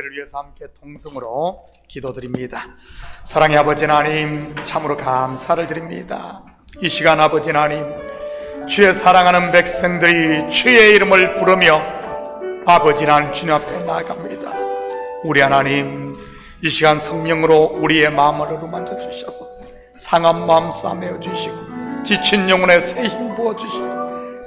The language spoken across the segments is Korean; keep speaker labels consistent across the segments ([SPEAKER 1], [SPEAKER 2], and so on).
[SPEAKER 1] 예배를 위해서 함께 통성으로 기도드립니다. 사랑의 아버지 하나님, 참으로 감사를 드립니다. 이 시간 아버지 하나님, 주의 사랑하는 백성들이 주의 이름을 부르며 아버지 하나님 주님 앞에 나아갑니다. 우리 하나님, 이 시간 성령으로 우리의 마음을 어루만져 주셔서 상한 마음 싸매어 주시고 지친 영혼에 새 힘 부어 주시고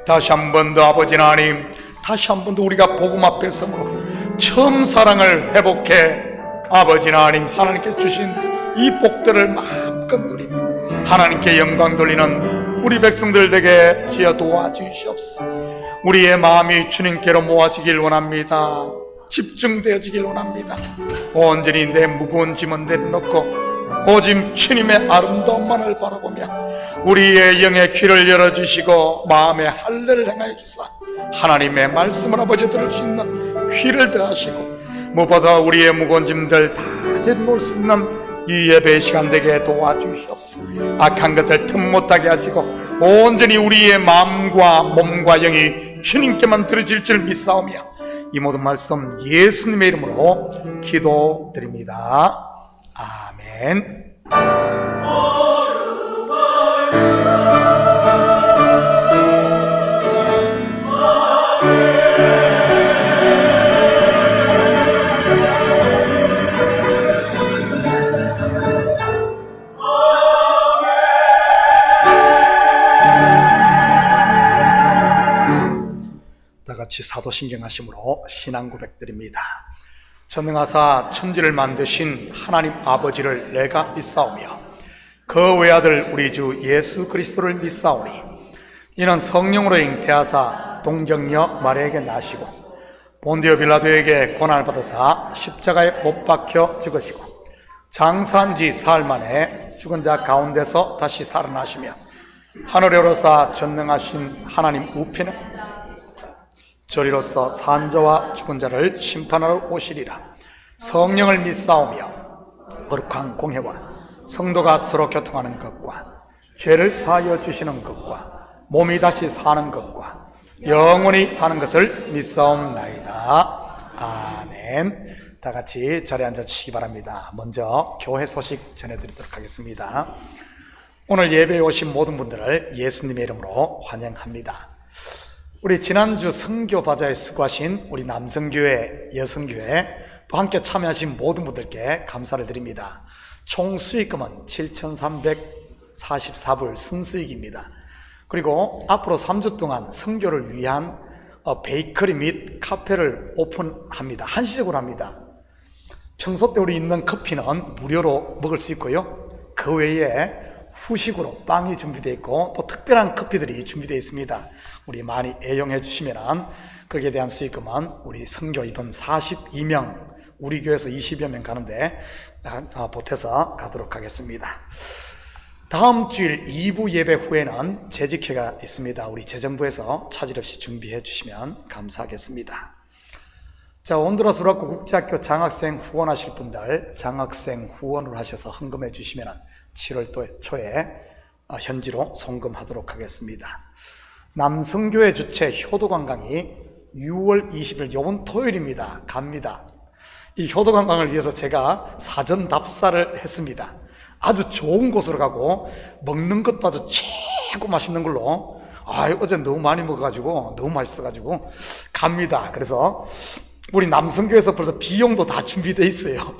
[SPEAKER 1] 다시 한 번 더 아버지 하나님, 다시 한 번 더 우리가 복음 앞에 서므로 처음 사랑을 회복해 아버지 하나님, 하나님께 주신 이 복들을 마음껏 누리며 하나님께 영광 돌리는 우리 백성들 되게 주여 도와주시옵소서. 우리의 마음이 주님께로 모아지길 원합니다. 집중되어지길 원합니다. 온전히 내 무거운 짐은 내려놓고 오직 주님의 아름다움만을 바라보며 우리의 영의 귀를 열어주시고 마음의 할례를 행하여 주사 하나님의 말씀을 아버지 들을 수 있는 귀를 더하시고 무엇보다 우리의 무거운 짐들 다 내려놓을 수 있는 이 예배의 시간 되게 도와주시옵소서. 악한 것들 틈 못하게 하시고 온전히 우리의 마음과 몸과 영이 주님께만 들어질 줄 믿사오며 이 모든 말씀 예수님의 이름으로 기도드립니다. 아멘. 다같이 사도신경하심으로 신앙 고백드립니다. 전능하사 천지를 만드신 하나님 아버지를 내가 믿사오며 그 외아들 우리 주 예수 그리스도를 믿사오니 이는 성령으로 잉태하사 동정녀 마리아에게 나시고 본디오 빌라도에게 고난을 받으사 십자가에 못 박혀 죽으시고 장사한 지 사흘 만에 죽은 자 가운데서 다시 살아나시며 하늘에 오르사 전능하신 하나님 우편에 저리로서 산자와 죽은 자를 심판하러 오시리라. 성령을 믿사오며 거룩한 공회와 성도가 서로 교통하는 것과 죄를 사하여 주시는 것과 몸이 다시 사는 것과 영원히 사는 것을 믿사옵나이다. 아멘. 다 같이 자리에 앉아 주시기 바랍니다. 먼저 교회 소식 전해드리도록 하겠습니다. 오늘 예배에 오신 모든 분들을 예수님의 이름으로 환영합니다. 우리 지난주 선교 바자에 수고하신 우리 남성교회, 여성교회 또 함께 참여하신 모든 분들께 감사를 드립니다. 총 수익금은 7,344불 순수익입니다. 그리고 앞으로 3주 동안 선교를 위한 베이커리 및 카페를 오픈합니다. 한시적으로 합니다. 평소 때 우리 있는 커피는 무료로 먹을 수 있고요, 그 외에 후식으로 빵이 준비되어 있고 또 특별한 커피들이 준비되어 있습니다. 우리 많이 애용해 주시면 거기에 대한 수익금은 우리 선교 이번 42명, 우리 교회에서 20여 명 가는데 보태서 가도록 하겠습니다. 다음 주일 2부 예배 후에는 재직회가 있습니다. 우리 재정부에서 차질 없이 준비해 주시면 감사하겠습니다. 자, 온두라스 우라쿠 국제학교 장학생 후원하실 분들 장학생 후원을 하셔서 헌금해 주시면 7월 초에 현지로 송금하도록 하겠습니다. 남성교회 주최 효도관광이 6월 20일 요번 토요일입니다. 갑니다. 이 효도관광을 위해서 제가 사전 답사를 했습니다. 아주 좋은 곳으로 가고 먹는 것도 아주 최고 맛있는 걸로, 어제 너무 많이 먹어가지고 너무 맛있어가지고 갑니다. 그래서 우리 남성교회에서 벌써 비용도 다 준비되어 있어요.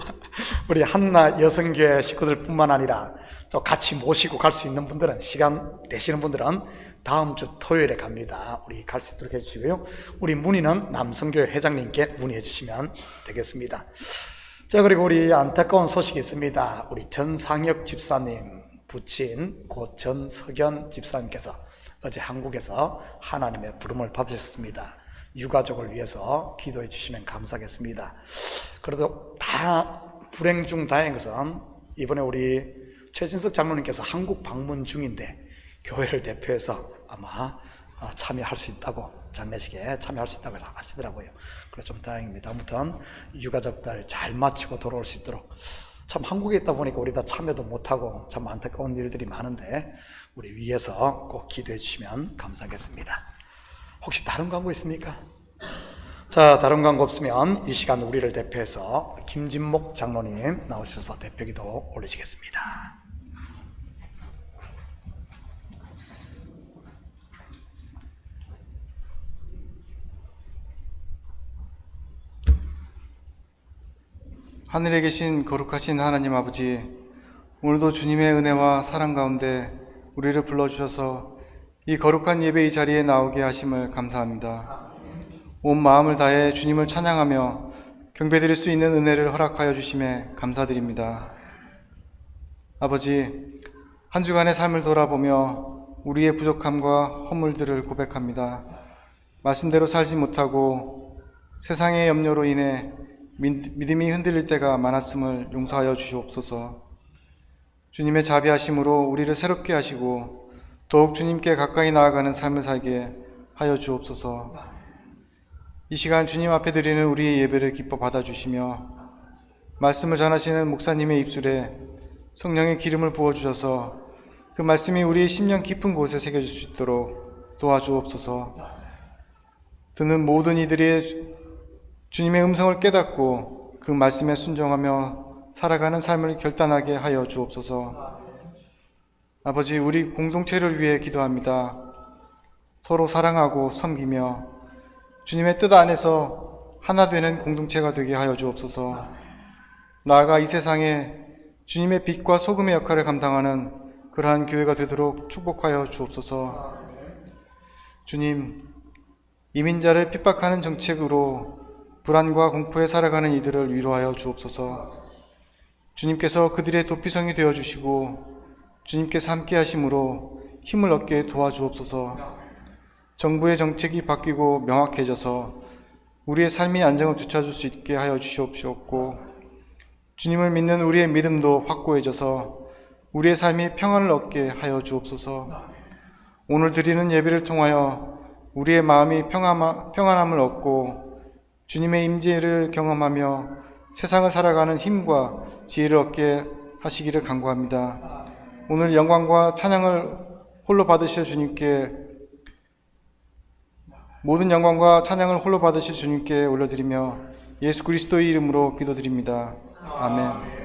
[SPEAKER 1] 우리 한나 여성교회 식구들 뿐만 아니라 또 같이 모시고 갈 수 있는 분들은, 시간 되시는 분들은 다음 주 토요일에 갑니다. 우리 갈 수 있도록 해주시고요. 우리 문의는 남성교회 회장님께 문의해 주시면 되겠습니다. 자, 그리고 우리 안타까운 소식이 있습니다. 우리 전상혁 집사님 부친 고 전석연 집사님께서 어제 한국에서 하나님의 부름을 받으셨습니다. 유가족을 위해서 기도해 주시면 감사하겠습니다. 그래도 다 불행 중 다행인 것은 이번에 우리 최진석 장로님께서 한국 방문 중인데 교회를 대표해서 아마 참여할 수 있다고, 장례식에 참여할 수 있다고 하시더라고요. 그래서 좀 다행입니다. 아무튼 유가족들 잘 마치고 돌아올 수 있도록, 참 한국에 있다 보니까 우리 다 참여도 못하고 참 안타까운 일들이 많은데 우리 위해서 꼭 기도해 주시면 감사하겠습니다. 혹시 다른 광고 있습니까? 자, 다른 광고 없으면 이 시간 우리를 대표해서 김진목 장로님 나오셔서 대표기도 올리시겠습니다.
[SPEAKER 2] 하늘에 계신 거룩하신 하나님 아버지, 오늘도 주님의 은혜와 사랑 가운데 우리를 불러주셔서 이 거룩한 예배의 자리에 나오게 하심을 감사합니다. 온 마음을 다해 주님을 찬양하며 경배드릴 수 있는 은혜를 허락하여 주심에 감사드립니다. 아버지, 한 주간의 삶을 돌아보며 우리의 부족함과 허물들을 고백합니다. 말씀대로 살지 못하고 세상의 염려로 인해 믿음이 흔들릴 때가 많았음을 용서하여 주시옵소서. 주님의 자비하심으로 우리를 새롭게 하시고 더욱 주님께 가까이 나아가는 삶을 살게 하여 주옵소서. 이 시간 주님 앞에 드리는 우리의 예배를 기뻐 받아주시며 말씀을 전하시는 목사님의 입술에 성령의 기름을 부어주셔서 그 말씀이 우리의 심령 깊은 곳에 새겨질 수 있도록 도와주옵소서. 듣는 모든 이들이 주님의 음성을 깨닫고 그 말씀에 순종하며 살아가는 삶을 결단하게 하여 주옵소서. 아버지, 우리 공동체를 위해 기도합니다. 서로 사랑하고 섬기며 주님의 뜻 안에서 하나 되는 공동체가 되게 하여 주옵소서. 나아가 이 세상에 주님의 빛과 소금의 역할을 감당하는 그러한 교회가 되도록 축복하여 주옵소서. 주님, 이민자를 핍박하는 정책으로 불안과 공포에 살아가는 이들을 위로하여 주옵소서. 주님께서 그들의 도피성이 되어주시고 주님께서 함께 하심으로 힘을 얻게 도와주옵소서. 정부의 정책이 바뀌고 명확해져서 우리의 삶이 안정을 되찾을 수 있게 하여 주시옵시옵고 주님을 믿는 우리의 믿음도 확고해져서 우리의 삶이 평안을 얻게 하여 주옵소서. 오늘 드리는 예배를 통하여 우리의 마음이 평안함을 얻고 주님의 임재를 경험하며 세상을 살아가는 힘과 지혜를 얻게 하시기를 간구합니다. 오늘 영광과 찬양을 홀로 받으실 주님께, 모든 영광과 찬양을 홀로 받으실 주님께 올려드리며 예수 그리스도의 이름으로 기도드립니다. 아멘.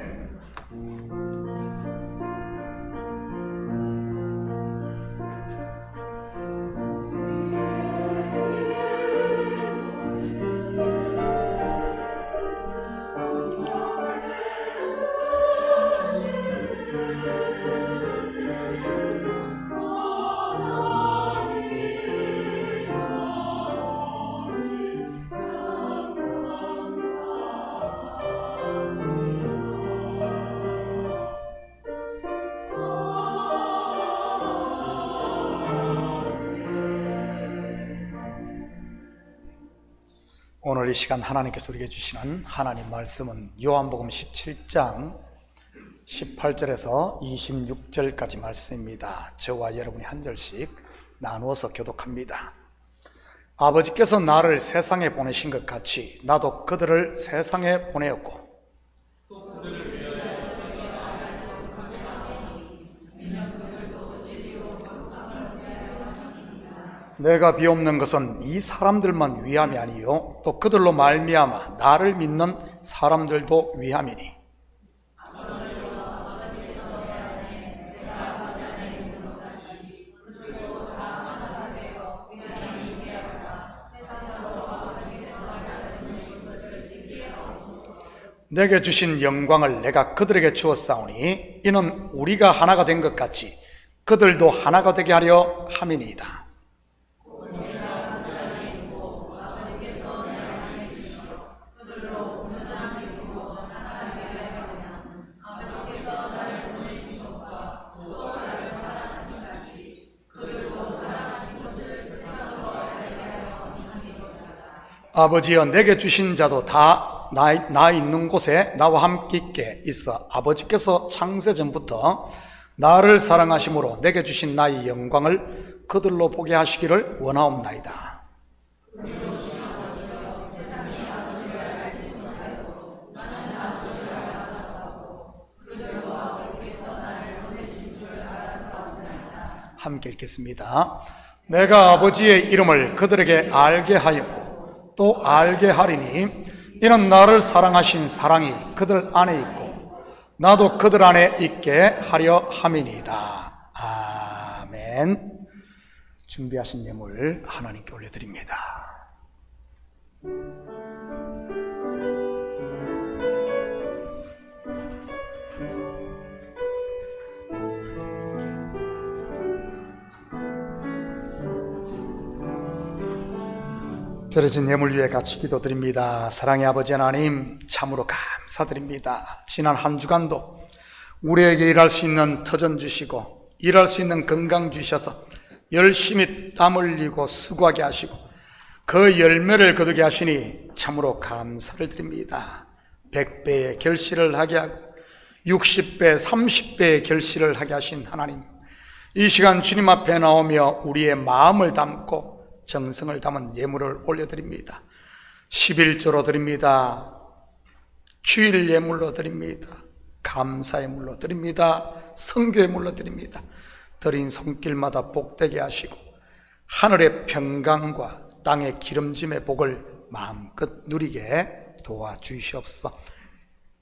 [SPEAKER 1] 오늘 이 시간 하나님께서 우리에게 주시는 하나님 말씀은 요한복음 17장 18절에서 26절까지 말씀입니다. 저와 여러분이 한 절씩 나누어서 교독합니다. 아버지께서 나를 세상에 보내신 것 같이 나도 그들을 세상에 보내었고 내가 비옵는 것은 이 사람들만 위함이 아니요 또 그들로 말미암아 나를 믿는 사람들도 위함이니 내게 주신 영광을 내가 그들에게 주었사오니 이는 우리가 하나가 된 것 같이 그들도 하나가 되게 하려 함이니이다. 아버지여, 내게 주신 자도 다 나 있는 곳에 나와 함께 있게 있어 아버지께서 창세 전부터 나를 사랑하심으로 내게 주신 나의 영광을 그들로 보게 하시기를 원하옵나이다. 함께 읽겠습니다. 내가 아버지의 이름을 그들에게 알게 하였고 또 알게 하리니 이는 나를 사랑하신 사랑이 그들 안에 있고 나도 그들 안에 있게 하려 함이니이다. 아멘. 준비하신 예물 하나님께 올려드립니다. 드려진 예물 위에 같이 기도드립니다. 사랑의 아버지 하나님, 참으로 감사드립니다. 지난 한 주간도 우리에게 일할 수 있는 터전 주시고 일할 수 있는 건강 주셔서 열심히 땀 흘리고 수고하게 하시고 그 열매를 거두게 하시니 참으로 감사를 드립니다. 100배의 결실을 하게 하고 60배, 30배의 결실을 하게 하신 하나님, 이 시간 주님 앞에 나오며 우리의 마음을 담고 정성을 담은 예물을 올려드립니다. 11조로 드립니다. 주일 예물로 드립니다. 감사 예물로 드립니다. 선교 예물로 드립니다. 드린 손길마다 복되게 하시고 하늘의 평강과 땅의 기름짐의 복을 마음껏 누리게 도와주시옵소서.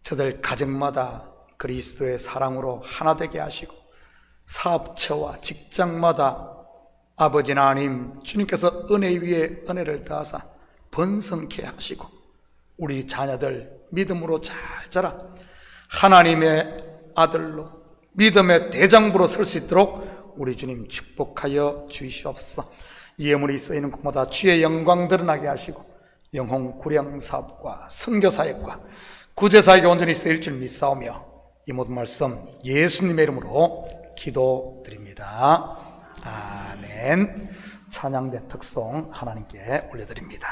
[SPEAKER 1] 저들 가정마다 그리스도의 사랑으로 하나 되게 하시고 사업처와 직장마다 아버지 하나님, 주님께서 은혜 위에 은혜를 더하사 번성케 하시고 우리 자녀들 믿음으로 잘 자라 하나님의 아들로 믿음의 대장부로 설 수 있도록 우리 주님 축복하여 주시옵소서. 이 예물이 쓰이는 곳마다 주의 영광 드러나게 하시고 영혼 구령 사업과 선교 사역과 구제 사역에 온전히 쓰일 줄 믿사오며 이 모든 말씀 예수님의 이름으로 기도드립니다. 아멘. 찬양대 특송 하나님께 올려드립니다.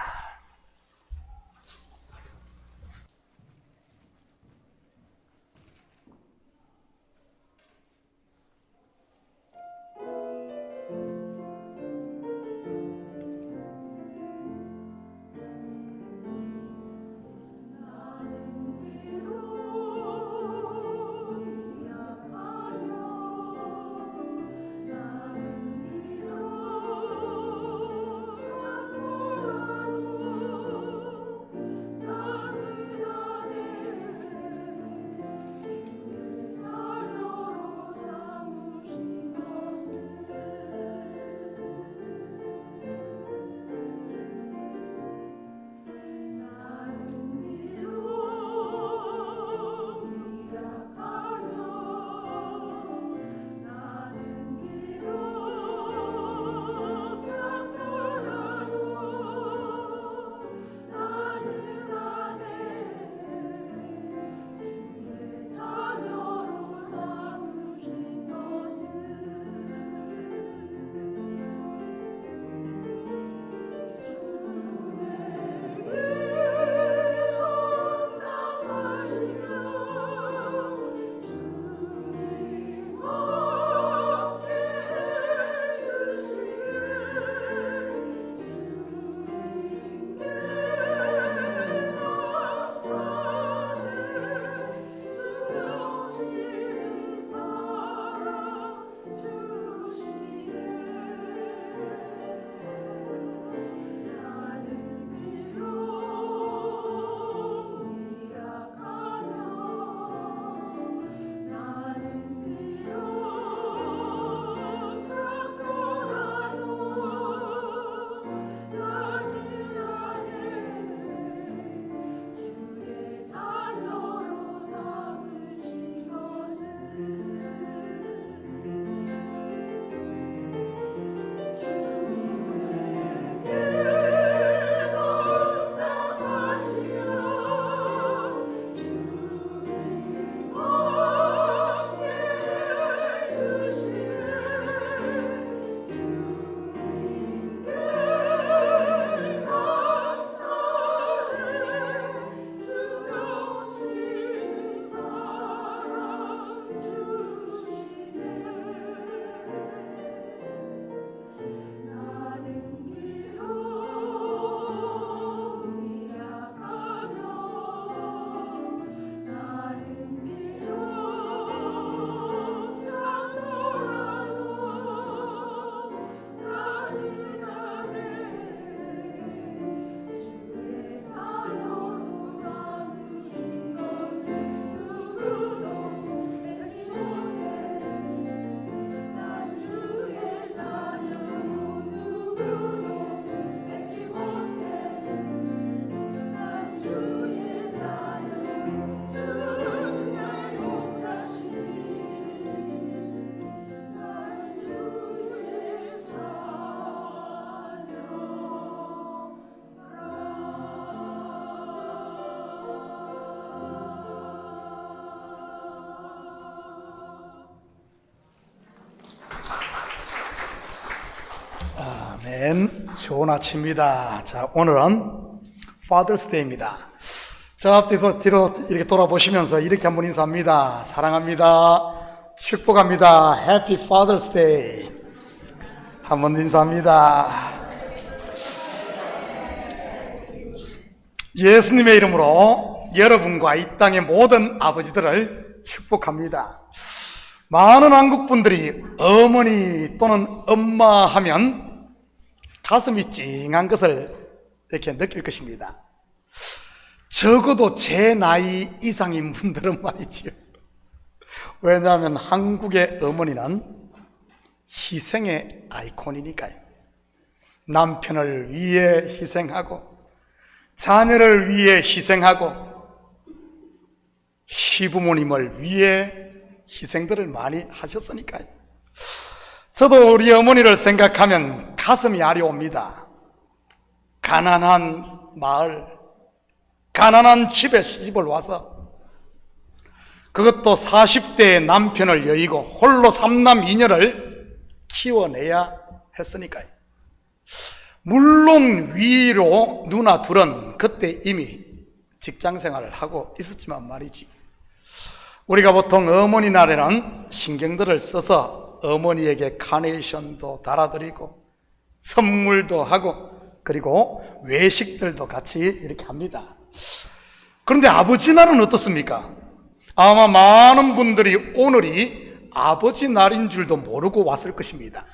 [SPEAKER 1] 아멘. 좋은 아침입니다. 자, 오늘은 Father's Day입니다. 자, 앞뒤로 뒤로 이렇게 돌아보시면서 이렇게 한번 인사합니다. 사랑합니다. 축복합니다. Happy Father's Day. 한번 인사합니다. 예수님의 이름으로 여러분과 이 땅의 모든 아버지들을 축복합니다. 많은 한국 분들이 어머니 또는 엄마 하면 가슴이 찡한 것을 이렇게 느낄 것입니다. 적어도 제 나이 이상인 분들은 말이지요. 왜냐하면 한국의 어머니는 희생의 아이콘이니까요. 남편을 위해 희생하고 자녀를 위해 희생하고 시부모님을 위해 희생들을 많이 하셨으니까요. 저도 우리 어머니를 생각하면 가슴이 아려옵니다. 가난한 마을, 가난한 집에 시집을 와서 그것도 40대의 남편을 여의고 홀로 3남 2녀를 키워내야 했으니까요. 물론 위로 누나 둘은 그때 이미 직장생활을 하고 있었지만 말이지, 우리가 보통 어머니 날에는 신경들을 써서 어머니에게 카네이션도 달아드리고 선물도 하고 그리고 외식들도 같이 이렇게 합니다. 그런데 아버지 날은 어떻습니까? 아마 많은 분들이 오늘이 아버지 날인 줄도 모르고 왔을 것입니다.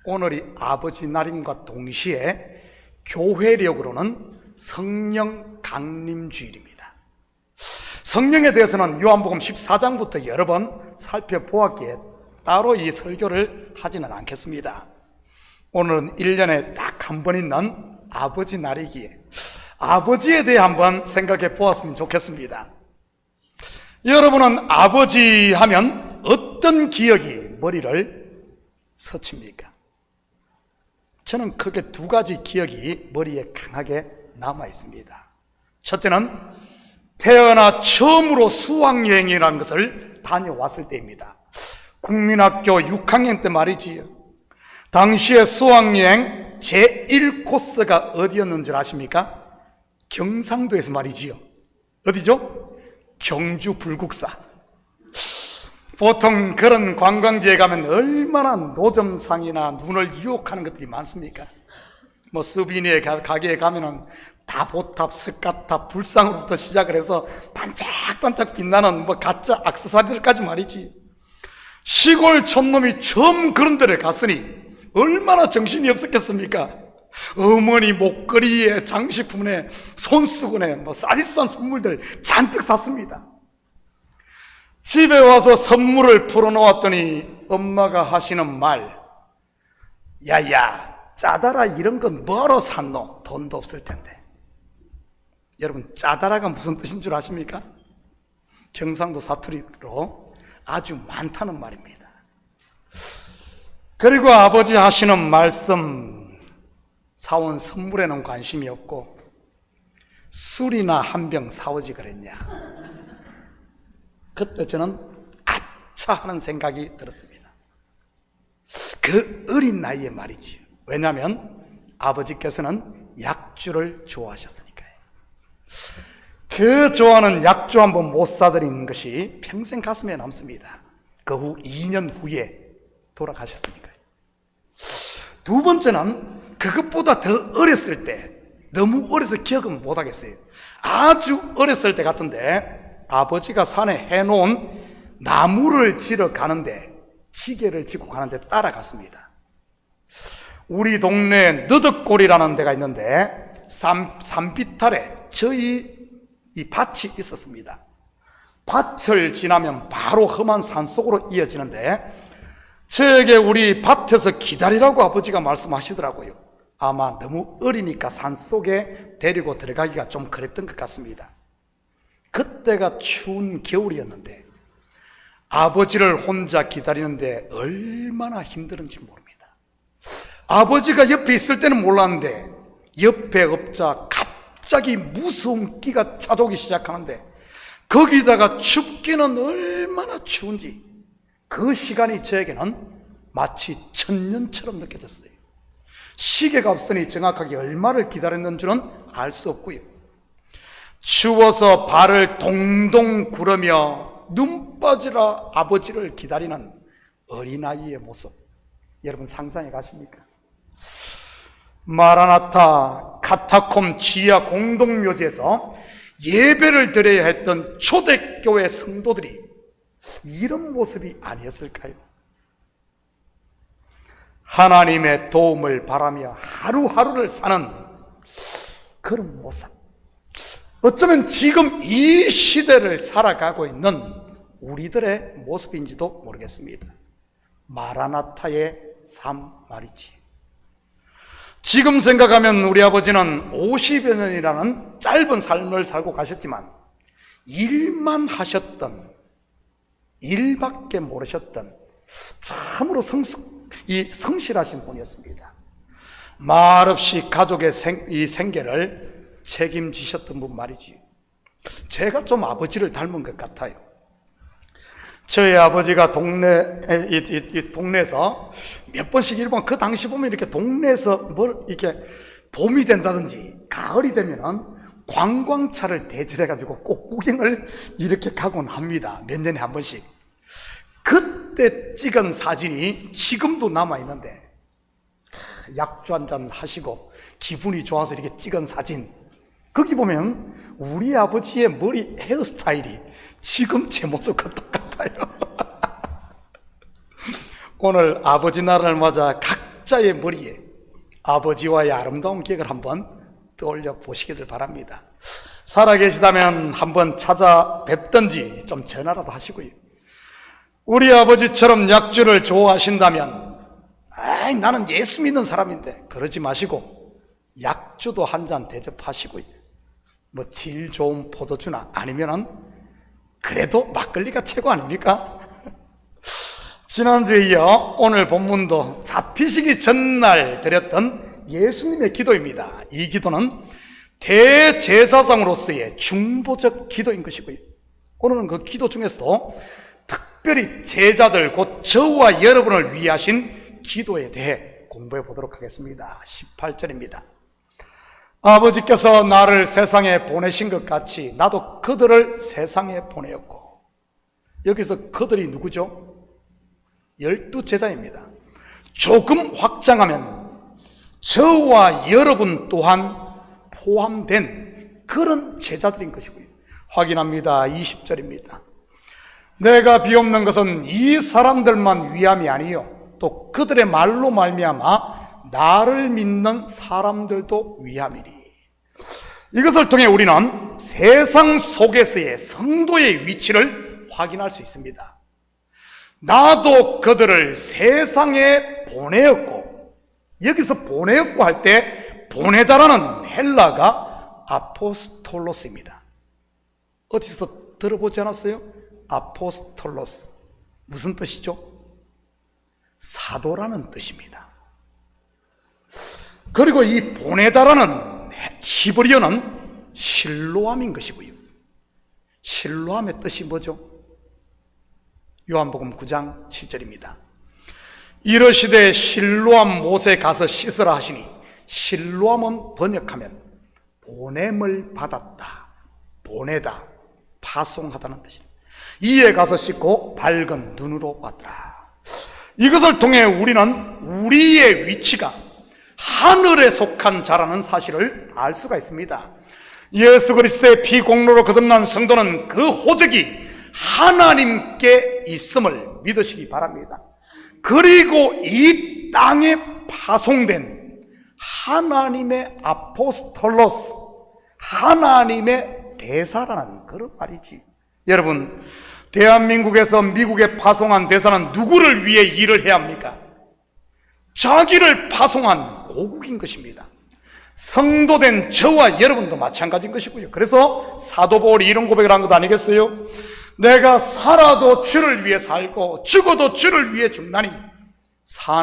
[SPEAKER 1] 오늘이 아버지 날임과 동시에 교회력으로는 성령 강림주일입니다. 성령에 대해서는 요한복음 14장부터 여러 번 살펴보았기에 따로 이 설교를 하지는 않겠습니다. 오늘은 1년에 딱 한 번 있는 아버지 날이기에 아버지에 대해 한번 생각해 보았으면 좋겠습니다. 여러분은 아버지 하면 어떤 기억이 머리를 스칩니까? 저는 크게 두 가지 기억이 머리에 강하게 남아 있습니다. 첫째는 태어나 처음으로 수학여행이라는 것을 다녀왔을 때입니다. 국민학교 6학년 때 말이지요. 당시에 수학여행 제1코스가 어디였는 줄 아십니까? 경상도에서 말이지요. 어디죠? 경주 불국사. 보통 그런 관광지에 가면 얼마나 노점상이나 눈을 유혹하는 것들이 많습니까? 뭐 스비니의 가게에 가면은 다보탑, 스카탑, 불상으로부터 시작을 해서 반짝반짝 빛나는 뭐 가짜 액세서리들까지 말이지. 시골 촌놈이 처음 그런 데를 갔으니 얼마나 정신이 없었겠습니까? 어머니 목걸이에 장식품에 손수건에 뭐 싸디싼 선물들 잔뜩 샀습니다. 집에 와서 선물을 풀어놓았더니 엄마가 하시는 말, 야야 짜다라 이런 건 뭐로 샀노? 돈도 없을 텐데. 여러분, 짜다라가 무슨 뜻인 줄 아십니까? 경상도 사투리로 아주 많다는 말입니다. 그리고 아버지 하시는 말씀, 사온 선물에는 관심이 없고 술이나 한 병 사오지 그랬냐. 그때 저는 아차 하는 생각이 들었습니다. 그 어린 나이에 말이지. 왜냐하면 아버지께서는 약주를 좋아하셨으니까요. 그 좋아하는 약주 한 번 못 사드린 것이 평생 가슴에 남습니다. 그 후 2년 후에 돌아가셨으니까요. 두 번째는 그것보다 더 어렸을 때, 너무 어려서 기억은 못 하겠어요. 아주 어렸을 때 같은데 아버지가 산에 해놓은 나무를 지러 가는데, 지게를 지고 가는데 따라갔습니다. 우리 동네에 너덕골이라는 데가 있는데 산비탈에 저희 이 밭이 있었습니다. 밭을 지나면 바로 험한 산속으로 이어지는데 저에게 우리 밭에서 기다리라고 아버지가 말씀하시더라고요. 아마 너무 어리니까 산속에 데리고 들어가기가 좀 그랬던 것 같습니다. 그때가 추운 겨울이었는데 아버지를 혼자 기다리는데 얼마나 힘들은지 모릅니다. 아버지가 옆에 있을 때는 몰랐는데 옆에 없자 갑자기 무서운 기가 찾아오기 시작하는데 거기다가 춥기는 얼마나 추운지 그 시간이 저에게는 마치 천년처럼 느껴졌어요. 시계가 없으니 정확하게 얼마를 기다렸는 줄은 알 수 없고요. 추워서 발을 동동 구르며 눈 빠지라 아버지를 기다리는 어린아이의 모습, 여러분 상상해 가십니까? 마라나타 카타콤 지하 공동묘지에서 예배를 드려야 했던 초대교회 성도들이 이런 모습이 아니었을까요? 하나님의 도움을 바라며 하루하루를 사는 그런 모습, 어쩌면 지금 이 시대를 살아가고 있는 우리들의 모습인지도 모르겠습니다. 마라나타의 삶 말이지. 지금 생각하면 우리 아버지는 50여 년이라는 짧은 삶을 살고 가셨지만 일만 하셨던, 일밖에 모르셨던 참으로 성실하신 분이었습니다. 말없이 가족의 생계를 책임지셨던 분 말이지. 제가 좀 아버지를 닮은 것 같아요. 저희 아버지가 동네에서 몇 번씩 일본, 그 당시 보면 이렇게 동네에서 이렇게 봄이 된다든지 가을이 되면은 관광차를 대절해가지고 꼭 구경을 이렇게 가곤 합니다. 몇 년에 한 번씩. 그때 찍은 사진이 지금도 남아있는데, 약주 한잔 하시고 기분이 좋아서 이렇게 찍은 사진, 거기 보면 우리 아버지의 머리 헤어스타일이 지금 제 모습과 똑같아요. 오늘 아버지 날을 맞아 각자의 머리에 아버지와의 아름다운 기억을 한번 떠올려 보시기를 바랍니다. 살아계시다면 한번 찾아뵙든지 좀 전화라도 하시고요. 우리 아버지처럼 약주를 좋아하신다면, 나는 예수 믿는 사람인데, 그러지 마시고 약주도 한 잔 대접하시고요. 질 좋은 포도주나 아니면은 그래도 막걸리가 최고 아닙니까? 지난주에 이어 오늘 본문도 잡히시기 전날 드렸던 예수님의 기도입니다. 이 기도는 대제사장으로서의 중보적 기도인 것이고요. 오늘은 그 기도 중에서도 특별히 제자들 곧 저와 여러분을 위하신 기도에 대해 공부해 보도록 하겠습니다. 18절입니다. 아버지께서 나를 세상에 보내신 것 같이 나도 그들을 세상에 보내었고, 여기서 그들이 누구죠? 12제자입니다. 조금 확장하면 저와 여러분 또한 포함된 그런 제자들인 것이고요. 확인합니다. 20절입니다. 내가 비옵는 것은 이 사람들만 위함이 아니요 또 그들의 말로 말미암아 나를 믿는 사람들도 위함이니. 이것을 통해 우리는 세상 속에서의 성도의 위치를 확인할 수 있습니다. 나도 그들을 세상에 보내었고, 여기서 보내었고 할 때 보내다라는 헬라가 아포스톨로스입니다. 어디서 들어보지 않았어요? 아포스톨로스, 무슨 뜻이죠? 사도라는 뜻입니다. 그리고 이 보내다라는 히브리어는 실로암인 것이고요. 실로암의 뜻이 뭐죠? 요한복음 9장 7절입니다. 이러시되 실로암 못에 가서 씻으라 하시니, 실로암은 번역하면 보냄을 받았다, 보내다, 파송하다는 뜻입니다. 이에 가서 씻고 밝은 눈으로 왔더라. 이것을 통해 우리는 우리의 위치가 하늘에 속한 자라는 사실을 알 수가 있습니다. 예수 그리스도의 피 공로로 거듭난 성도는 그 호적이 하나님께 있음을 믿으시기 바랍니다. 그리고 이 땅에 파송된 하나님의 아포스톨로스, 하나님의 대사라는 그런 말이지. 여러분, 대한민국에서 미국에 파송한 대사는 누구를 위해 일을 해야 합니까? 자기를 파송한 고국인 것입니다. 성도된 저와 여러분도 마찬가지인 것이고요. 그래서 사도 바울이 이런 고백을 한 것 아니겠어요? 내가 살아도 주를 위해 살고 죽어도 주를 위해 죽나니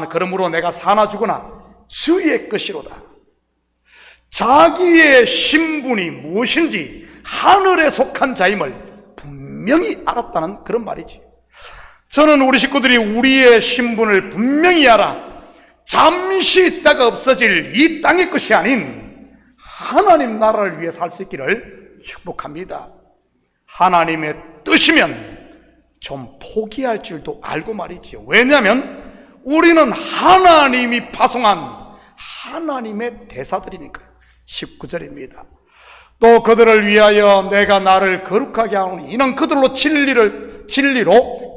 [SPEAKER 1] 그러므로 내가 사나 죽으나 주의 것이로다. 자기의 신분이 무엇인지 하늘에 속한 자임을 분명히 알았다는 그런 말이지. 저는 우리 식구들이 우리의 신분을 분명히 알아 잠시 있다가 없어질 이 땅의 것이 아닌 하나님 나라를 위해 살 수 있기를 축복합니다. 하나님의 뜻이면 좀 포기할 줄도 알고 말이지요. 왜냐하면 우리는 하나님이 파송한 하나님의 대사들이니까요. 19절입니다. 또 그들을 위하여 내가 나를 거룩하게 하오니 이는 그들로 진리로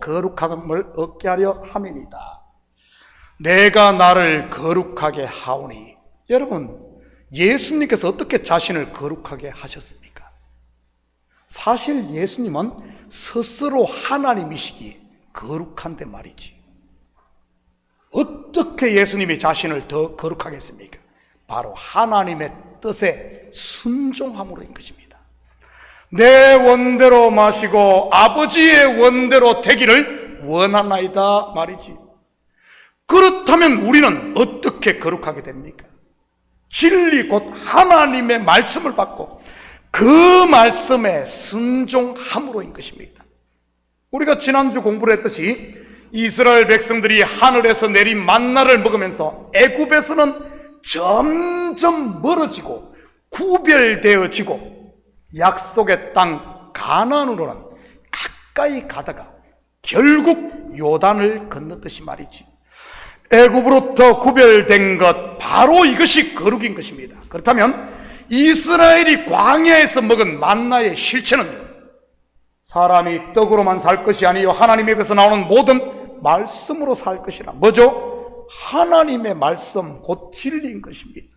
[SPEAKER 1] 거룩함을 얻게 하려 함이니이다. 내가 나를 거룩하게 하오니, 여러분 예수님께서 어떻게 자신을 거룩하게 하셨습니까? 사실 예수님은 스스로 하나님이시기에 거룩한데 말이지. 어떻게 예수님이 자신을 더 거룩하게 했습니까? 바로 하나님의 뜻에 순종함으로인 것입니다. 내 원대로 마시고 아버지의 원대로 되기를 원하나이다 말이지. 그렇다면 우리는 어떻게 거룩하게 됩니까? 진리 곧 하나님의 말씀을 받고 그 말씀에 순종함으로인 것입니다. 우리가 지난주 공부를 했듯이 이스라엘 백성들이 하늘에서 내린 만나를 먹으면서 애굽에서는 점점 멀어지고 구별되어지고 약속의 땅 가나안으로는 가까이 가다가 결국 요단을 건넜듯이 말이지. 애굽으로부터 구별된 것, 바로 이것이 거룩인 것입니다. 그렇다면 이스라엘이 광야에서 먹은 만나의 실체는요, 사람이 떡으로만 살 것이 아니요 하나님의 입에서 나오는 모든 말씀으로 살 것이라. 뭐죠? 하나님의 말씀 곧 진리인 것입니다.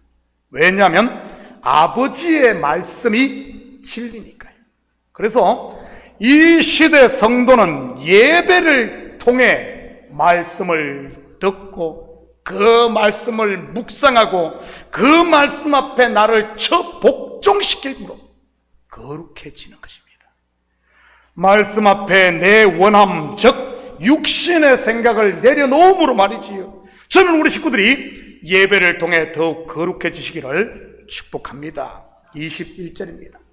[SPEAKER 1] 왜냐하면 아버지의 말씀이 진리니까요. 그래서 이 시대 성도는 예배를 통해 말씀을 듣고 그 말씀을 묵상하고 그 말씀 앞에 나를 복종시킬므로 거룩해지는 것입니다. 말씀 앞에 내 원함, 즉 육신의 생각을 내려놓음으로 말이지요. 저는 우리 식구들이 예배를 통해 더욱 거룩해지시기를 축복합니다. 21절입니다.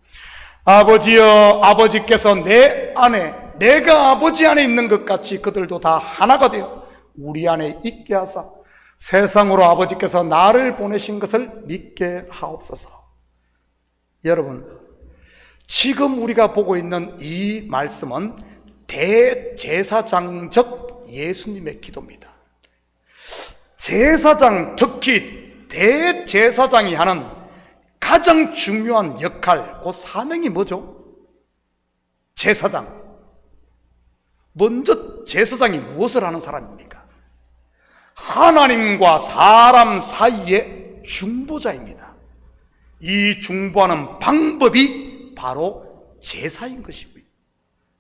[SPEAKER 1] 아버지여, 아버지께서 내 안에, 내가 아버지 안에 있는 것 같이 그들도 다 하나가 되어 우리 안에 있게 하사 세상으로 아버지께서 나를 보내신 것을 믿게 하옵소서. 여러분, 지금 우리가 보고 있는 이 말씀은 대제사장적 예수님의 기도입니다. 제사장, 특히 대제사장이 하는 가장 중요한 역할, 그 사명이 뭐죠? 제사장. 먼저 제사장이 무엇을 하는 사람입니까? 하나님과 사람 사이의 중보자입니다. 이 중보하는 방법이 바로 제사인 것입니다.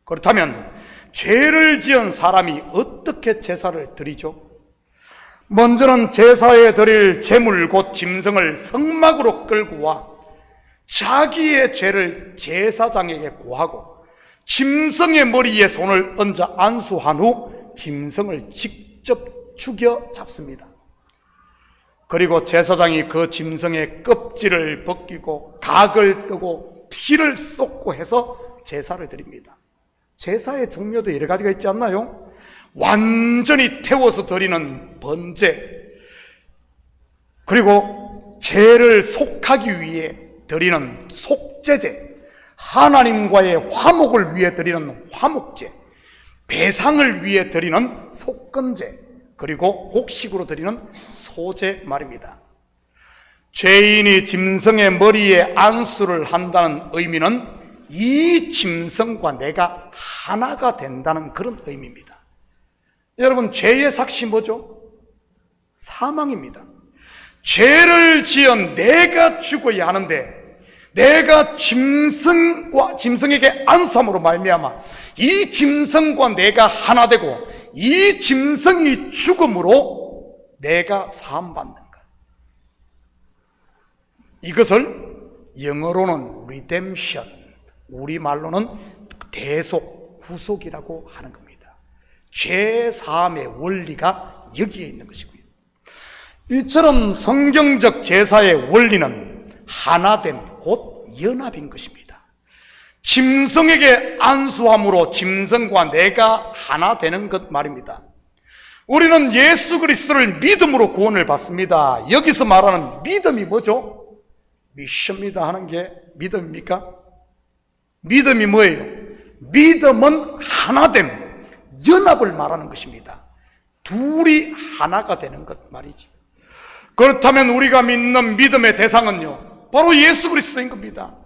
[SPEAKER 1] 그렇다면 죄를 지은 사람이 어떻게 제사를 드리죠? 먼저는 제사에 드릴 제물 곧 짐승을 성막으로 끌고 와 자기의 죄를 제사장에게 고하고 짐승의 머리에 손을 얹어 안수한 후 짐승을 직접 죽여 잡습니다. 그리고 제사장이 그 짐승의 껍질을 벗기고 각을 뜨고 피를 쏟고 해서 제사를 드립니다. 제사의 종류도 여러 가지가 있지 않나요? 완전히 태워서 드리는 번제, 그리고 죄를 속하기 위해 드리는 속죄제, 하나님과의 화목을 위해 드리는 화목제, 배상을 위해 드리는 속건제, 그리고 곡식으로 드리는 소제 말입니다. 죄인이 짐승의 머리에 안수를 한다는 의미는 이 짐승과 내가 하나가 된다는 그런 의미입니다. 여러분, 죄의 삭시 뭐죠? 사망입니다. 죄를 지은 내가 죽어야 하는데 내가 짐승에게 안수함으로 말미암아 이 짐승과 내가 하나 되고 이 짐승이 죽음으로 내가 사함받는 것, 이것을 영어로는 redemption, 우리말로는 대속, 구속이라고 하는 겁니다. 죄 사함의 원리가 여기에 있는 것이고요. 이처럼 성경적 제사의 원리는 하나됨, 곧 연합인 것입니다. 짐승에게 안수함으로 짐승과 내가 하나 되는 것 말입니다. 우리는 예수 그리스도를 믿음으로 구원을 받습니다. 여기서 말하는 믿음이 뭐죠? 믿습니다 하는 게 믿음입니까? 믿음이 뭐예요? 믿음은 하나됨, 연합을 말하는 것입니다. 둘이 하나가 되는 것 말이죠. 그렇다면 우리가 믿는 믿음의 대상은요, 바로 예수 그리스도인 겁니다.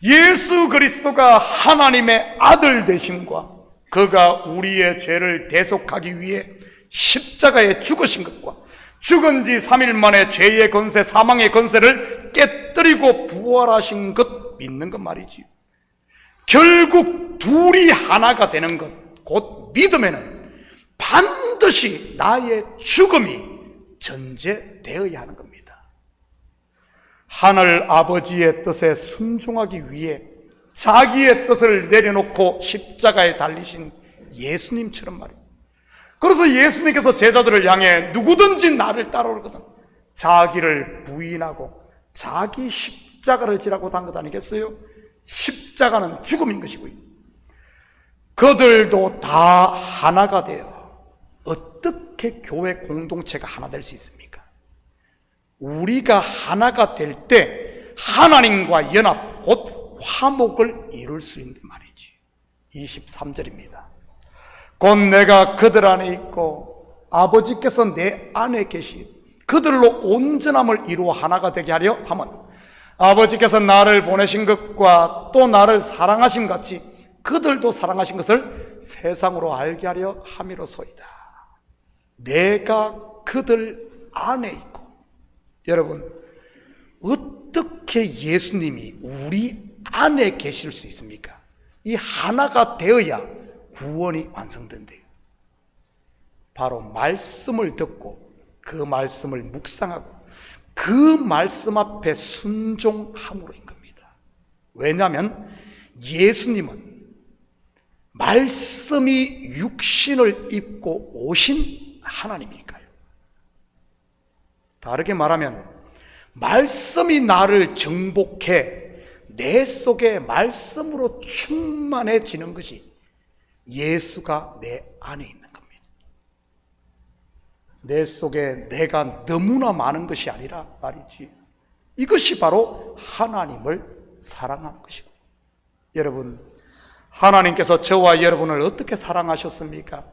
[SPEAKER 1] 예수 그리스도가 하나님의 아들 되심과 그가 우리의 죄를 대속하기 위해 십자가에 죽으신 것과 죽은 지 3일 만에 죄의 권세, 사망의 권세를 깨뜨리고 부활하신 것 믿는 것 말이지요. 결국 둘이 하나가 되는 것, 곧 믿음에는 반드시 나의 죽음이 전제되어야 하는 겁니다. 하늘 아버지의 뜻에 순종하기 위해 자기의 뜻을 내려놓고 십자가에 달리신 예수님처럼 말입니다. 그래서 예수님께서 제자들을 향해 누구든지 나를 따라오거든 자기를 부인하고 자기 십자가를 지라고 한 것 아니겠어요? 십자가는 죽음인 것이고요. 그들도 다 하나가 되어 어떻게 교회 공동체가 하나 될 수 있습니까? 우리가 하나가 될 때 하나님과 연합, 곧 화목을 이룰 수 있는 말이지. 23절입니다. 곧 내가 그들 안에 있고 아버지께서 내 안에 계시 그들로 온전함을 이루어 하나가 되게 하려 하면 아버지께서 나를 보내신 것과 또 나를 사랑하신 같이 그들도 사랑하신 것을 세상으로 알게 하려 함이로소이다. 내가 그들 안에 있고, 여러분 어떻게 예수님이 우리 안에 계실 수 있습니까? 이 하나가 되어야 구원이 완성된대요. 바로 말씀을 듣고 그 말씀을 묵상하고 그 말씀 앞에 순종함으로인 겁니다. 왜냐하면 예수님은 말씀이 육신을 입고 오신 하나님이니까요. 다르게 말하면 말씀이 나를 정복해 내 속에 말씀으로 충만해지는 것이 예수가 내 안에 있는 겁니다. 내 속에 내가 너무나 많은 것이 아니라 말이지, 이것이 바로 하나님을 사랑하는 것이고, 여러분 하나님께서 저와 여러분을 어떻게 사랑하셨습니까?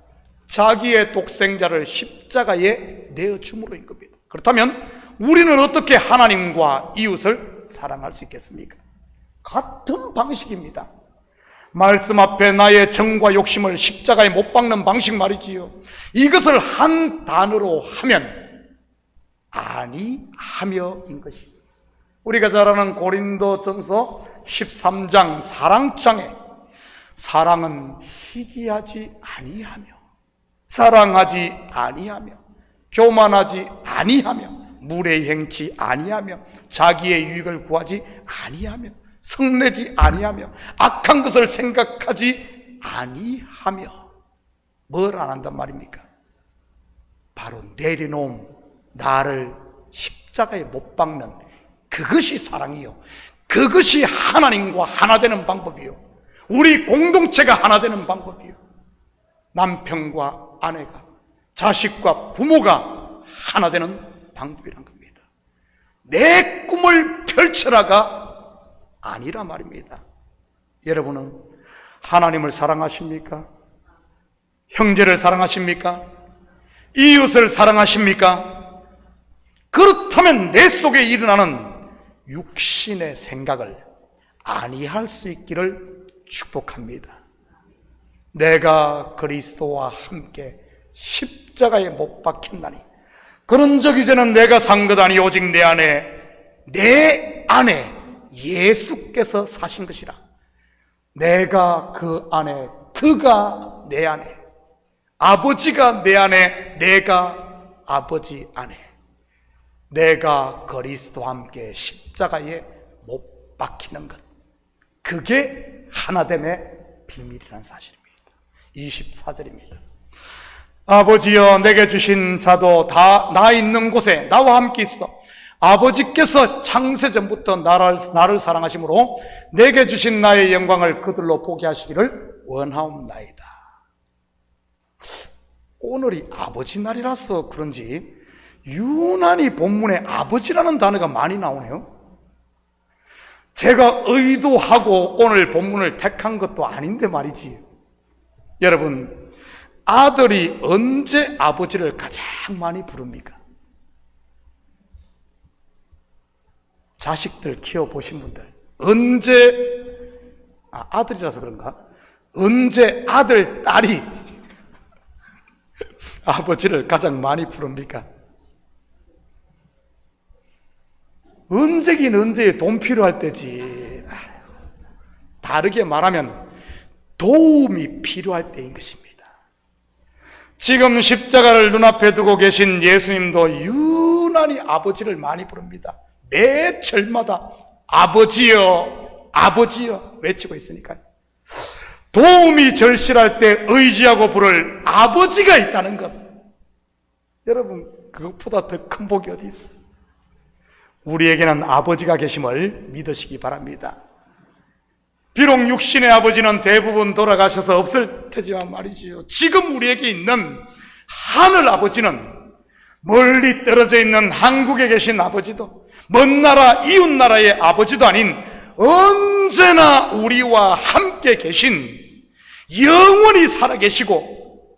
[SPEAKER 1] 자기의 독생자를 십자가에 내어줌으로인 겁니다. 그렇다면 우리는 어떻게 하나님과 이웃을 사랑할 수 있겠습니까? 같은 방식입니다. 말씀 앞에 나의 정과 욕심을 십자가에 못 박는 방식 말이지요. 이것을 한 단어로 하면 아니하며인 것이, 우리가 잘 아는 고린도전서 13장 사랑장에 사랑은 시기하지 아니하며 사랑하지 아니하며 교만하지 아니하며 무례히 행치 아니하며 자기의 유익을 구하지 아니하며 성내지 아니하며 악한 것을 생각하지 아니하며, 뭘 안 한단 말입니까? 바로 내려놓음, 나를 십자가에 못 박는 그것이 사랑이요, 그것이 하나님과 하나 되는 방법이요, 우리 공동체가 하나 되는 방법이요, 남편과 아내가, 자식과 부모가 하나 되는 방법이란 겁니다. 내 꿈을 펼쳐라가 아니라 말입니다. 여러분은 하나님을 사랑하십니까? 형제를 사랑하십니까? 이웃을 사랑하십니까? 그렇다면 내 속에 일어나는 육신의 생각을 아니할 수 있기를 축복합니다. 내가 그리스도와 함께 십자가에 못 박혔나니 그런 적 이제는 내가 산 것 아니 오직 내 안에 예수께서 사신 것이라. 내가 그 안에, 그가 내 안에, 아버지가 내 안에, 내가 아버지 안에, 내가 그리스도와 함께 십자가에 못 박히는 것, 그게 하나됨의 비밀이라는 사실입니다. 24절입니다. 아버지여 내게 주신 자도 다 나 있는 곳에 나와 함께 있어 아버지께서 창세전부터 나를 사랑하심으로 내게 주신 나의 영광을 그들로 보게 하시기를 원하옵나이다. 오늘이 아버지 날이라서 그런지 유난히 본문에 아버지라는 단어가 많이 나오네요. 제가 의도하고 오늘 본문을 택한 것도 아닌데 말이지. 여러분, 아들이 언제 아버지를 가장 많이 부릅니까? 자식들 키워보신 분들 언제, 아들이라서 그런가? 언제 아들, 딸이 아버지를 가장 많이 부릅니까? 언제긴 언제에 돈 필요할 때지. 다르게 말하면 도움이 필요할 때인 것입니다. 지금 십자가를 눈앞에 두고 계신 예수님도 유난히 아버지를 많이 부릅니다. 매 절마다 아버지여, 아버지여 외치고 있으니까요. 도움이 절실할 때 의지하고 부를 아버지가 있다는 것, 여러분, 그것보다 더 큰 복이 어디 있어요? 우리에게는 아버지가 계심을 믿으시기 바랍니다. 비록 육신의 아버지는 대부분 돌아가셔서 없을 테지만 말이지요, 지금 우리에게 있는 하늘 아버지는 멀리 떨어져 있는 한국에 계신 아버지도, 먼 나라 이웃 나라의 아버지도 아닌 언제나 우리와 함께 계신, 영원히 살아계시고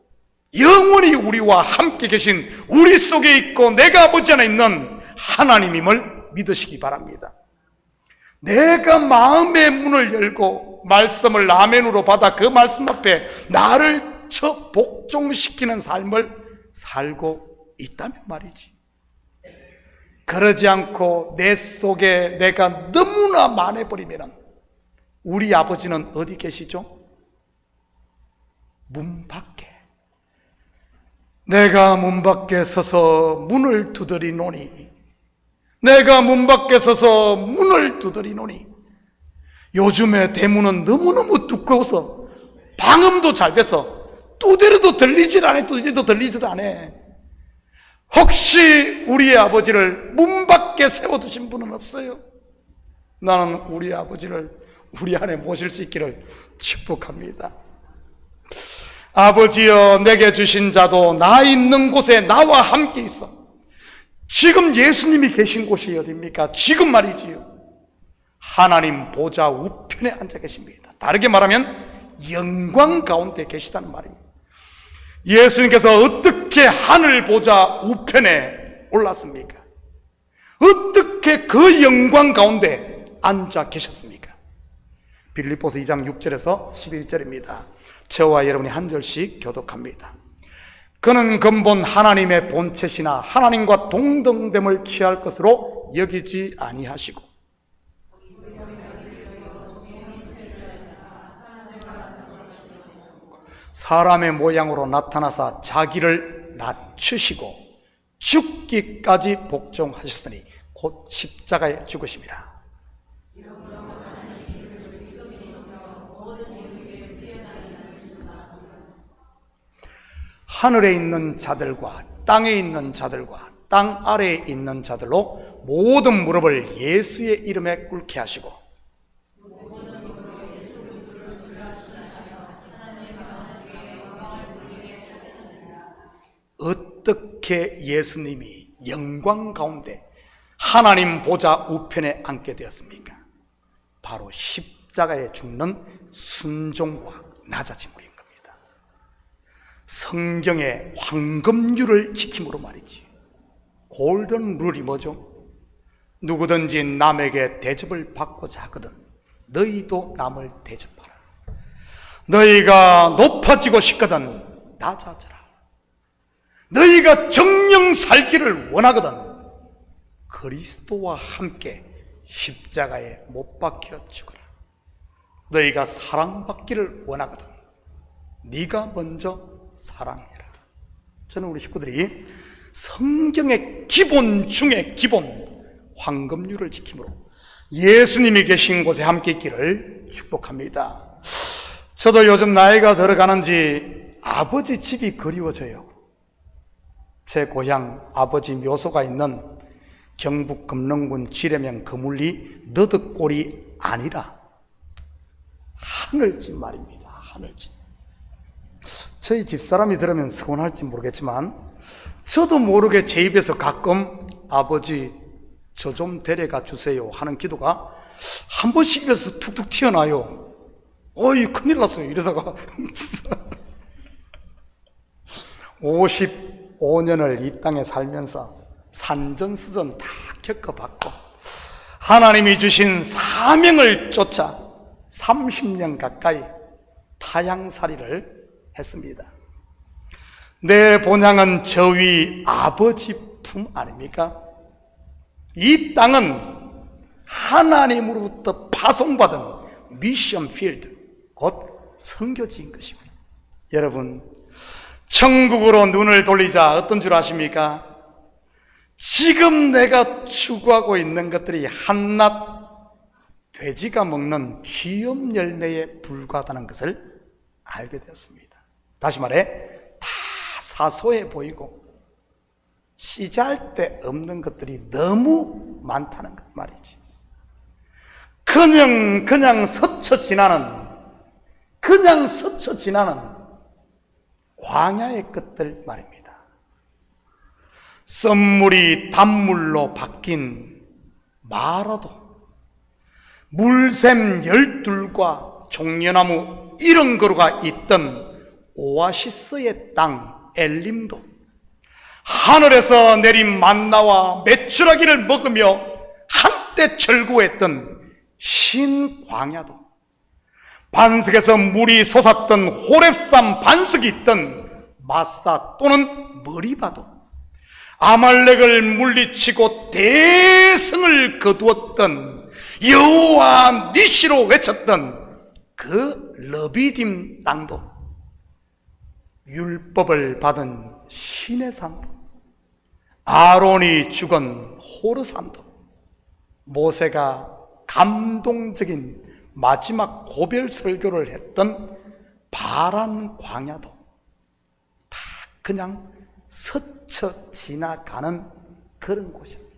[SPEAKER 1] 영원히 우리와 함께 계신, 우리 속에 있고 내가 아버지 안에 있는 하나님임을 믿으시기 바랍니다. 내가 마음의 문을 열고 말씀을 아멘으로 받아 그 말씀 앞에 나를 복종시키는 삶을 살고 있다면 말이지. 그러지 않고 내 속에 내가 너무나 많아버리면 우리 아버지는 어디 계시죠? 문 밖에. 내가 문 밖에 서서 문을 두드리노니, 내가 문 밖에 서서 문을 두드리노니. 요즘에 대문은 너무너무 두꺼워서 방음도 잘 돼서 두드려도 들리질 않아. 두드려도 들리질 않아. 혹시 우리의 아버지를 문 밖에 세워두신 분은 없어요? 나는 우리 아버지를 우리 안에 모실 수 있기를 축복합니다. 아버지여, 내게 주신 자도 나 있는 곳에 나와 함께 있어. 지금 예수님이 계신 곳이 어디입니까? 지금 말이지요, 하나님 보좌 우편에 앉아 계십니다. 다르게 말하면 영광 가운데 계시다는 말입니다. 예수님께서 어떻게 하늘 보좌 우편에 올랐습니까? 어떻게 그 영광 가운데 앉아 계셨습니까? 빌립보서 2장 6절에서 11절입니다. 저와 여러분이 한 절씩 교독합니다. 그는 근본 하나님의 본체시나 하나님과 동등됨을 취할 것으로 여기지 아니하시고, 사람의 모양으로 나타나사 자기를 낮추시고 죽기까지 복종하셨으니 곧 십자가에 죽으심이라. 하늘에 있는 자들과 땅에 있는 자들과 땅 아래에 있는 자들로 모든 무릎을 예수의 이름에 꿇게 하시고, 어떻게 예수님이 영광 가운데 하나님 보좌 우편에 앉게 되었습니까? 바로 십자가에 죽는 순종과 낮아짐으로인 겁니다. 성경의 황금률을 지킴으로 말이지. 골든 룰이 뭐죠? 누구든지 남에게 대접을 받고자 하거든 너희도 남을 대접하라. 너희가 높아지고 싶거든 낮아져라. 너희가 정령 살기를 원하거든 그리스도와 함께 십자가에 못 박혀 죽어라. 너희가 사랑받기를 원하거든 네가 먼저 사랑해라. 저는 우리 식구들이 성경의 기본 중에 기본 황금률을 지킴으로 예수님이 계신 곳에 함께 있기를 축복합니다. 저도 요즘 나이가 들어가는지 아버지 집이 그리워져요. 제 고향 아버지 묘소가 있는 경북 금능군 지뢰면 거물리 너덕골이 아니라 하늘집 말입니다. 하늘집. 저희 집사람이 들으면 서운할지 모르겠지만 저도 모르게 제 입에서 가끔 아버지 저 좀 데려가 주세요 하는 기도가 한 번씩 입에서 툭툭 튀어나와요. 어이 큰일 났어요 이러다가 55년을 이 땅에 살면서 산전수전 다 겪어봤고 하나님이 주신 사명을 쫓아 30년 가까이 타향살이를 했습니다. 내 본향은 저 위 아버지 품 아닙니까? 이 땅은 하나님으로부터 파송받은 미션 필드, 곧 선교지인 것입니다. 여러분, 천국으로 눈을 돌리자 어떤 줄 아십니까? 지금 내가 추구하고 있는 것들이 한낱 돼지가 먹는 쥐염 열매에 불과하다는 것을 알게 되었습니다. 다시 말해 다 사소해 보이고 시잘 데 없는 것들이 너무 많다는 것 말이지. 그냥 스쳐 지나는 광야의 것들 말입니다. 썸물이 단물로 바뀐 마라도, 물샘 12과 종려나무 이런 거루가 있던 오아시스의 땅 엘림도, 하늘에서 내린 만나와 메추라기를 먹으며 한때 절구했던 신광야도, 반석에서 물이 솟았던 호렙산 반석이 있던 마사 또는 머리바도, 아말렉을 물리치고 대승을 거두었던 여호와 니시로 외쳤던 그 러비딤 땅도, 율법을 받은 신의 산도, 아론이 죽은 호르산도, 모세가 감동적인 마지막 고별 설교를 했던 바란 광야도 다 그냥 스쳐 지나가는 그런 곳입니다.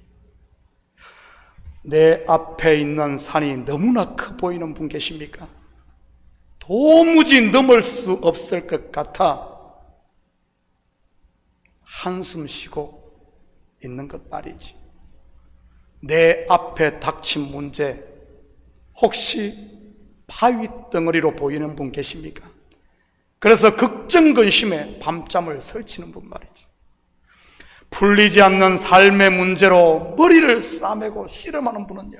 [SPEAKER 1] 내 앞에 있는 산이 너무나 커 보이는 분 계십니까? 도무지 넘을 수 없을 것 같아 한숨 쉬고 있는 것 말이지. 내 앞에 닥친 문제 혹시 바위 덩어리로 보이는 분 계십니까? 그래서 걱정근심에 밤잠을 설치는 분 말이지. 풀리지 않는 삶의 문제로 머리를 싸매고 씨름하는 분은요,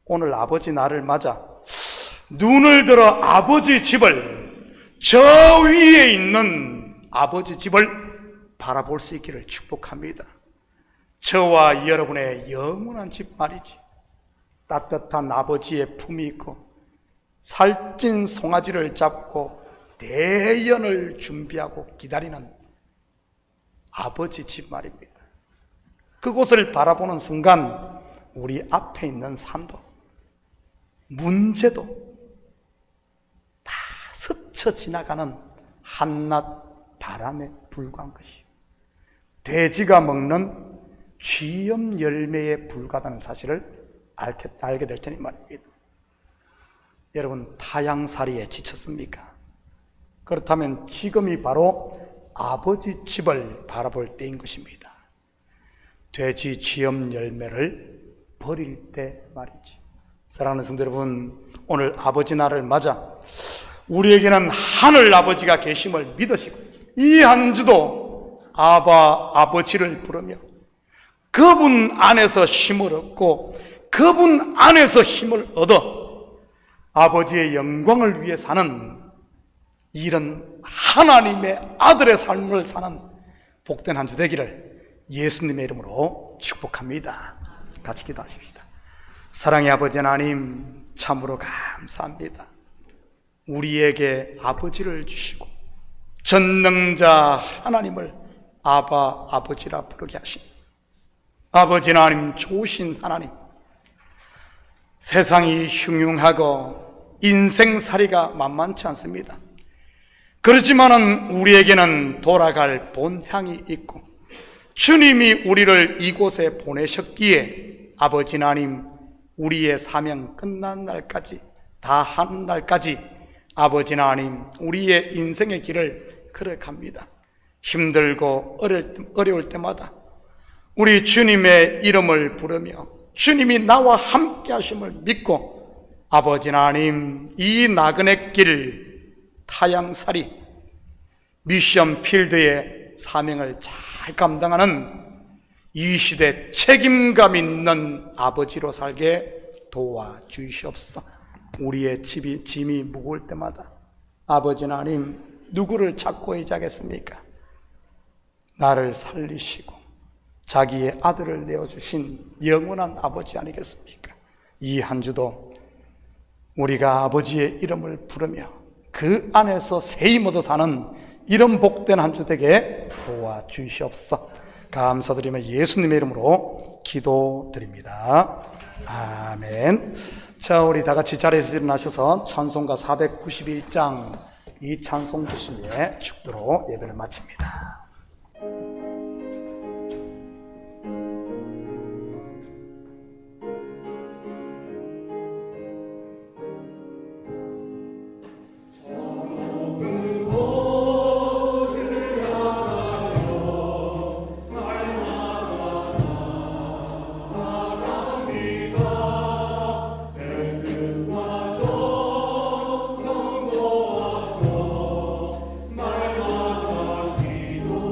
[SPEAKER 1] 오늘 아버지 날을 맞아 눈을 들어 아버지 집을, 저 위에 있는 아버지 집을 바라볼 수 있기를 축복합니다. 저와 여러분의 영원한 집 말이지. 따뜻한 아버지의 품이 있고 살찐 송아지를 잡고 대연을 준비하고 기다리는 아버지 집 말입니다. 그곳을 바라보는 순간 우리 앞에 있는 산도, 문제도 다 스쳐 지나가는 한낱 바람에 불과한 것이요, 돼지가 먹는 쥐염 열매에 불과하다는 사실을 알게 될 테니 말입니다. 여러분, 타향살이에 지쳤습니까? 그렇다면 지금이 바로 아버지 집을 바라볼 때인 것입니다. 돼지 쥐염 열매를 버릴 때 말이지. 사랑하는 성도 여러분, 오늘 아버지 날을 맞아 우리에게는 하늘 아버지가 계심을 믿으시고 이 한 주도 아버지를 부르며 그분 안에서 힘을 얻고 그분 안에서 힘을 얻어 아버지의 영광을 위해 사는 이런 하나님의 아들의 삶을 사는 복된 한 주 되기를 예수님의 이름으로 축복합니다. 같이 기도하십시다. 사랑의 아버지 하나님, 참으로 감사합니다. 우리에게 아버지를 주시고 전능자 하나님을 아버지라 부르게 하신 아버지 하나님, 좋으신 하나님, 세상이 흉흉하고 인생살이가 만만치 않습니다. 그렇지만은 우리에게는 돌아갈 본향이 있고 주님이 우리를 이곳에 보내셨기에 아버지 하나님, 우리의 사명 끝난 날까지, 다 한 날까지 아버지 하나님, 우리의 인생의 길을 걸어갑니다. 힘들고 어려울 때마다 우리 주님의 이름을 부르며 주님이 나와 함께 하심을 믿고 아버지 하나님, 이 나그네 길 타향살이 미션 필드의 사명을 잘 감당하는 이 시대 책임감 있는 아버지로 살게 도와주시옵소서. 우리의 짐이 무거울 때마다 아버지 하나님, 누구를 찾고 의지하겠습니까? 나를 살리시고 자기의 아들을 내어주신 영원한 아버지 아니겠습니까? 이 한 주도 우리가 아버지의 이름을 부르며 그 안에서 새 힘 얻어 사는 이런 복된 한 주 되게 도와주시옵소서. 감사드리며 예수님의 이름으로 기도드립니다. 아멘. 자, 우리 다 같이 자리에서 일어나셔서 찬송가 491장 이 찬송 부심의 축도로 예배를 마칩니다.
[SPEAKER 3] 날마다 기도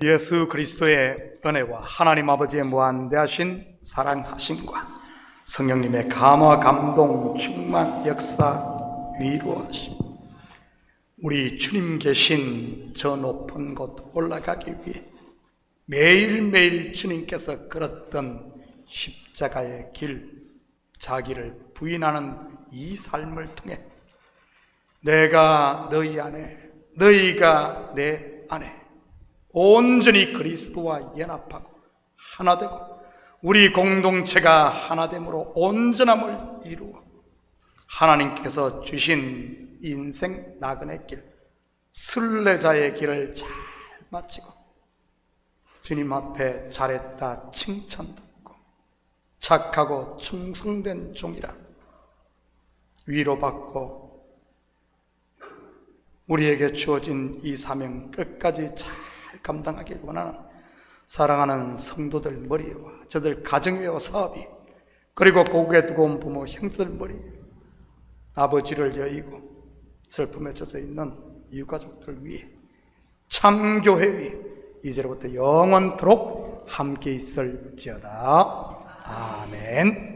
[SPEAKER 1] 예수 그리스도의 은혜와 하나님 아버지의 무한대하신 사랑하심과 성령님의 감화, 감동, 충만, 역사, 위로하심, 우리 주님 계신 저 높은 곳 올라가기 위해 매일매일 주님께서 걸었던 십자가의 길, 자기를 부인하는 이 삶을 통해 내가 너희 안에, 너희가 내 안에 온전히 그리스도와 연합하고 하나 되고 우리 공동체가 하나됨으로 온전함을 이루어 하나님께서 주신 인생 나그네 길, 순례자의 길을 잘 마치고 주님 앞에 잘했다 칭찬 듣고 착하고 충성된 종이라 위로받고 우리에게 주어진 이 사명 끝까지 잘 감당하길 원하는 사랑하는 성도들 머리와 저들 가정위와 사업이 그리고 고국에 두고 온 부모 형제들 머리 아버지를 여의고 슬픔에 젖어 있는 유가족들 위해 참교회 위에 이제로부터 영원토록 함께 있을지어다. 아멘.